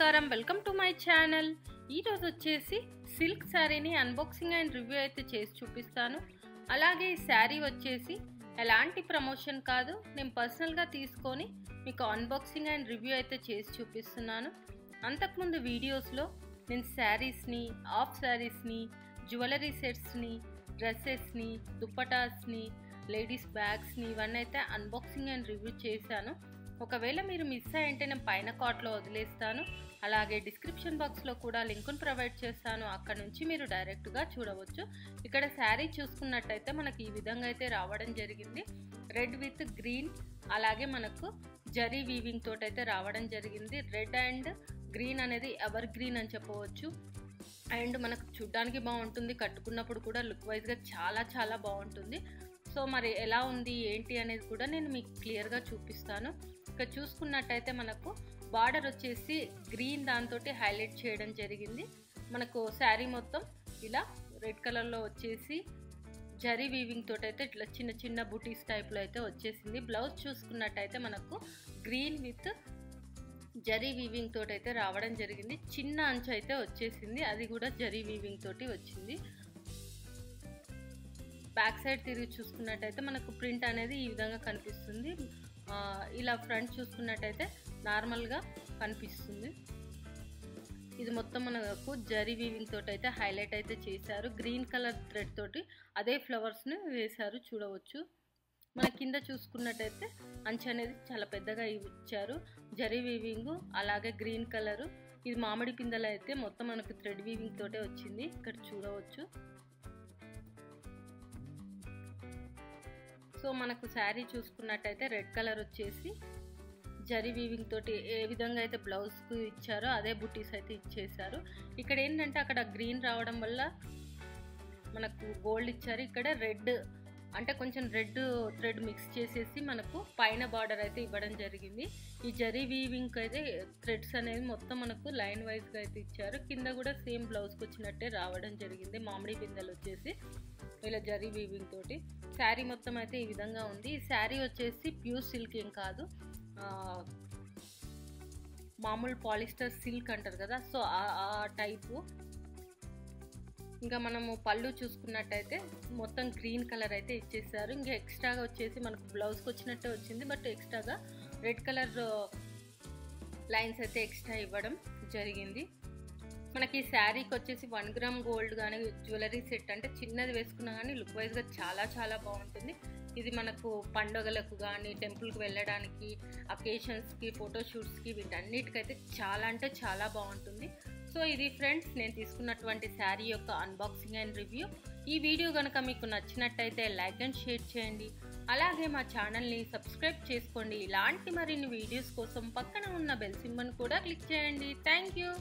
నమస్కారం, welcome to my channel. ఈరోజు వచ్చేసి సిల్క్ శారీని అన్బాక్సింగ్ అండ్ రివ్యూ అయితే చేసి చూపిస్తాను. అలాగే ఈ శారీ వచ్చేసి ఎలాంటి ప్రమోషన్ కాదు, నేను పర్సనల్గా తీసుకొని మీకు అన్బాక్సింగ్ అండ్ రివ్యూ అయితే చేసి చూపిస్తున్నాను. అంతకుముందు వీడియోస్లో నేను శారీస్ని, ఆఫ్ శారీస్ని, జ్యువెలరీ సెట్స్ని, డ్రెస్సెస్ని, దుప్పటాస్ని, లేడీస్ బ్యాగ్స్ని ఇవన్నీ అయితే అన్బాక్సింగ్ అండ్ రివ్యూ చేశాను. ఒకవేళ మీరు మిస్ అయ్యంటే నేను పైన కార్ట్లో వదిలేస్తాను. అలాగే డిస్క్రిప్షన్ బాక్స్లో కూడా లింకును ప్రొవైడ్ చేస్తాను, అక్కడ నుంచి మీరు డైరెక్ట్గా చూడవచ్చు. ఇక్కడ శారీ చూసుకున్నట్టయితే మనకి ఈ విధంగా అయితే రావడం జరిగింది. రెడ్ విత్ గ్రీన్, అలాగే మనకు జరీ వీవింగ్ తోటి అయితే రావడం జరిగింది. రెడ్ అండ్ గ్రీన్ అనేది ఎవర్ గ్రీన్ అని చెప్పవచ్చు. అండ్ మనకు చూడ్డానికి బాగుంటుంది, కట్టుకున్నప్పుడు కూడా లుక్ వైజ్గా చాలా బాగుంటుంది. సో మరి ఎలా ఉంది ఏంటి అనేది కూడా నేను మీకు క్లియర్గా చూపిస్తాను. ఇక్కడ చూసుకున్నట్టయితే మనకు బార్డర్ వచ్చేసి గ్రీన్ దాంతో హైలైట్ చేయడం జరిగింది. మనకు శారీ మొత్తం ఇలా రెడ్ కలర్లో వచ్చేసి జరీ వీవింగ్ తోటి అయితే ఇట్లా చిన్న బూటీస్ టైప్లో అయితే వచ్చేసింది. బ్లౌజ్ చూసుకున్నట్టయితే మనకు గ్రీన్ విత్ జరీ వీవింగ్ తోటి అయితే రావడం జరిగింది. చిన్న అంచు అయితే వచ్చేసింది, అది కూడా జరీ వీవింగ్ తోటి వచ్చింది. బ్యాక్ సైడ్ తిరిగి చూసుకున్నట్టయితే మనకు ప్రింట్ అనేది ఈ విధంగా కనిపిస్తుంది. ఇలా ఫ్రంట్ చూసుకున్నట్టయితే నార్మల్గా కనిపిస్తుంది. ఇది మొత్తం మనకు జరీ వీవింగ్ తోటి అయితే హైలైట్ అయితే చేశారు. గ్రీన్ కలర్ థ్రెడ్ తోటి అదే ఫ్లవర్స్ని వేశారు, చూడవచ్చు. మన కింద చూసుకున్నట్టయితే అంచు అనేది చాలా పెద్దగా ఇచ్చారు. జరీ వీవింగ్ అలాగే గ్రీన్ కలరు, ఇది మామిడి పిందెలు అయితే మొత్తం మనకు థ్రెడ్ వీవింగ్ తోటే వచ్చింది, ఇక్కడ చూడవచ్చు. సో మనకు శారీ చూసుకున్నట్టయితే రెడ్ కలర్ వచ్చేసి జరీ వీవింగ్ తోటి ఏ విధంగా అయితే బ్లౌజ్కు ఇచ్చారో అదే బుటీస్ అయితే ఇచ్చేసారు. ఇక్కడ ఏంటంటే అక్కడ గ్రీన్ రావడం వల్ల మనకు గోల్డ్ ఇచ్చారు, ఇక్కడ రెడ్ అంటే కొంచెం రెడ్ థ్రెడ్ మిక్స్ చేసేసి మనకు పైన బార్డర్ అయితే ఇవ్వడం జరిగింది. ఈ జరీ వీవింగ్ అయితే థ్రెడ్స్ అనేది మొత్తం మనకు లైన్ వైజ్గా అయితే ఇచ్చారు. కింద కూడా సేమ్ బ్లౌజ్కి వచ్చినట్టే రావడం జరిగింది. మామిడి బిందెలు వచ్చేసి ఇలా జరీ వీవింగ్ తోటి శారీ మొత్తం అయితే ఈ విధంగా ఉంది. ఈ శారీ వచ్చేసి ప్యూర్ సిల్క్ ఏం కాదు, మామూలు పాలిస్టర్ సిల్క్ అంటారు కదా, సో ఆ టైపు. ఇంకా మనము పళ్ళు చూసుకున్నట్టయితే మొత్తం గ్రీన్ కలర్ అయితే ఇచ్చేసారు. ఇంకా ఎక్స్ట్రాగా వచ్చేసి మనకు బ్లౌజ్కి వచ్చినట్టే వచ్చింది, బట్ ఎక్స్ట్రాగా రెడ్ కలర్ లైన్స్ అయితే ఎక్స్ట్రా ఇవ్వడం జరిగింది. మనకి శారీకి వచ్చేసి 1 గ్రామ్ గోల్డ్ కానీ జ్యువెలరీ సెట్ అంటే చిన్నది వేసుకున్నా కానీ లుక్ వైజ్గా చాలా బాగుంటుంది. ఇది మనకు పండుగలకు కానీ టెంపుల్కి వెళ్ళడానికి, అకేషన్స్కి, ఫోటోషూట్స్కి వీటన్నిటికైతే చాలా బాగుంటుంది. సో ఇది ఫ్రెండ్స్ నేను తీసుకున్నటువంటి శారీ యొక్క అన్బాక్సింగ్ అండ్ రివ్యూ. ఈ వీడియో కనుక మీకు నచ్చినట్టయితే లైక్ అండ్ షేర్ చేయండి. అలాగే మా ఛానల్ని సబ్స్క్రైబ్ చేసుకోండి. ఇలాంటి మరిన్ని వీడియోస్ కోసం పక్కన ఉన్న బెల్ సింబల్ని కూడా క్లిక్ చేయండి. Thank you.